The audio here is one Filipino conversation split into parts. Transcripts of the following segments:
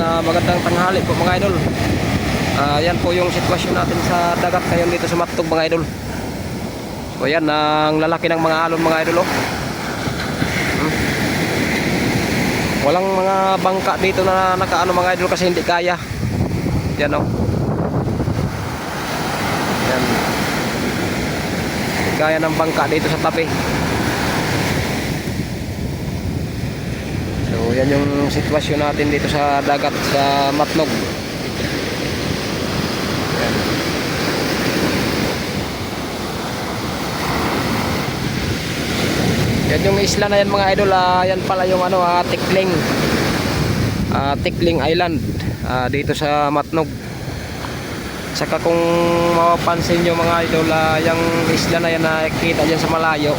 magandang tanghali po mga idol. Yan po yung sitwasyon natin sa dagat ngayon dito sa Matnog mga idol. So yan, ang lalaki ng mga alon mga idol. Walang mga bangka dito na nakaano mga idol kasi hindi kaya. Yan o. Yan. Hindi kaya ng bangka dito sa tabi. So yan yung sitwasyon natin dito sa dagat sa Matnog. Yan. Yan yung isla na yan mga idol. Yan pala yung ano, Tikling. Tikling Island dito sa Matnog. Saka kung mapapansin nyo mga idol, yung isla na yan nakikita dyan sa malayo.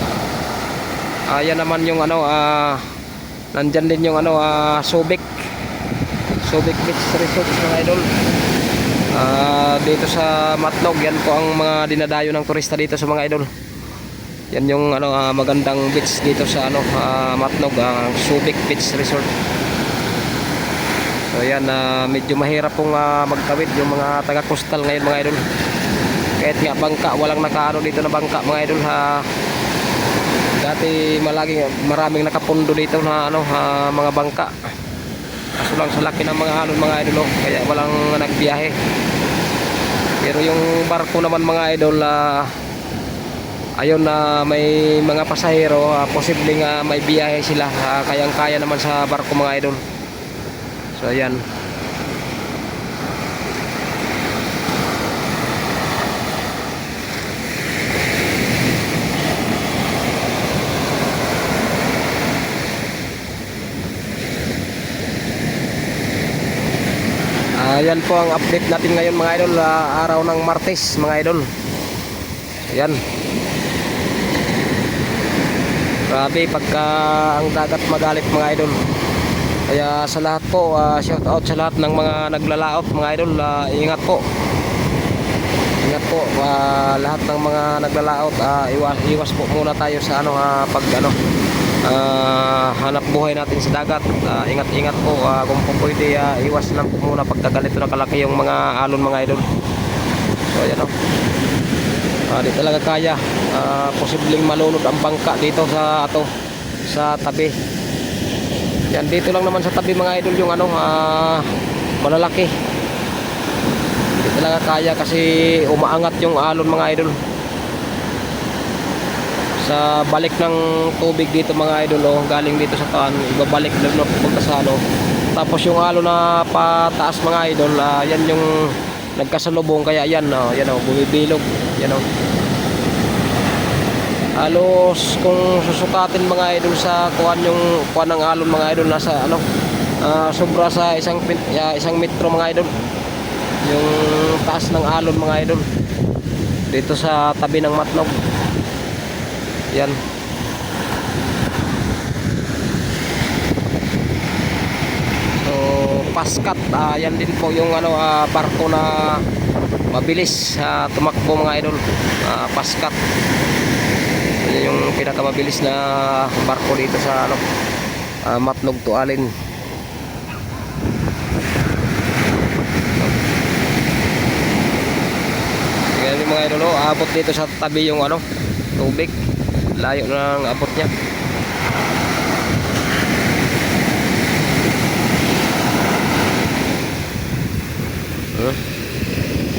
Yan naman yung ano, nandyan din yung ano, Subic Beach Resort mga idol. Dito sa Matnog, yan po ang mga dinadayo ng turista dito sa mga idol. Yan yung ano, magandang beach dito sa ano, Matnog, Subic Beach Resort. So yan, medyo mahirap pong magtawid yung mga taga coastal ngayon mga idol. Kahit nga bangka, walang nakaano dito na bangka mga idol. Dati maraming nakapundo dito na ano, mga bangka. Kaso lang sa laki ng mga alon mga idol, kaya walang nagbiyahe. Pero yung barko naman mga idol, ayun na may mga pasahero, posibleng may biyahe sila. Kayang-kaya naman sa barko mga idol. So ayan. Ayan po ang update natin ngayon mga idol, araw ng Martes mga idol. Ayan. Grabe pagka ang dagat magalit mga idol. Kaya sa lahat po, shout out sa lahat ng mga naglalaot mga idol. Ingat po. Ingat po, lahat ng mga naglalaot, iwas po muna tayo sa ano, pag ano, hanap buhay natin sa dagat. Ingat-ingat po, kung po pwede, iwas lang po muna pagka ganito na kalaki yung mga alon mga idol. So ayan o. Di talaga kaya, posibleng malunod ang bangka dito sa ato, sa tabi. Yan, dito lang naman sa tabi mga idol yung ano, malalaki. Di talaga kaya kasi umaangat yung alon mga idol. Sa balik ng tubig dito mga idol, galing dito sa taan, ibabalik doon na pupunta sa ano. Tapos yung alon na pataas mga idol, yan yung nagkasalubong, kaya yan, yan bumibilog, yan halos kung susukatin mga idol sa kuan ng alon mga idol, nasa ano, sobra sa isang metro mga idol yung taas ng alon mga idol dito sa tabi ng Matnog. Yan. So Paskat, yan din po yung ano, barko na mabilis tumakbo mga idol. Paskat yung pinakamabilis na barko dito sa ano, Matnog to Alin. Yan yung mga idol, abot dito sa tabi yung ano, tubig. Layo ng abot niya.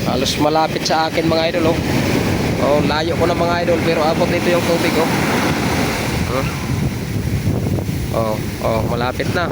Halos malapit sa akin mga idol. Layo ko na mga idol, pero abot dito yung tubig malapit na.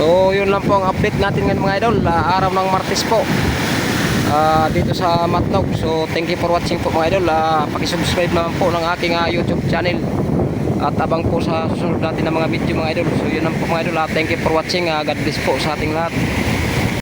So yun lang po ang update natin ngayon mga idol, araw ng Martes po, dito sa Matnog. So thank you for watching po mga idol. Paki-subscribe naman po ng aking YouTube channel at abang po sa susunod natin ng mga video mga idol. So yun lang po mga idol. Thank you for watching. God bless po sa ating lahat.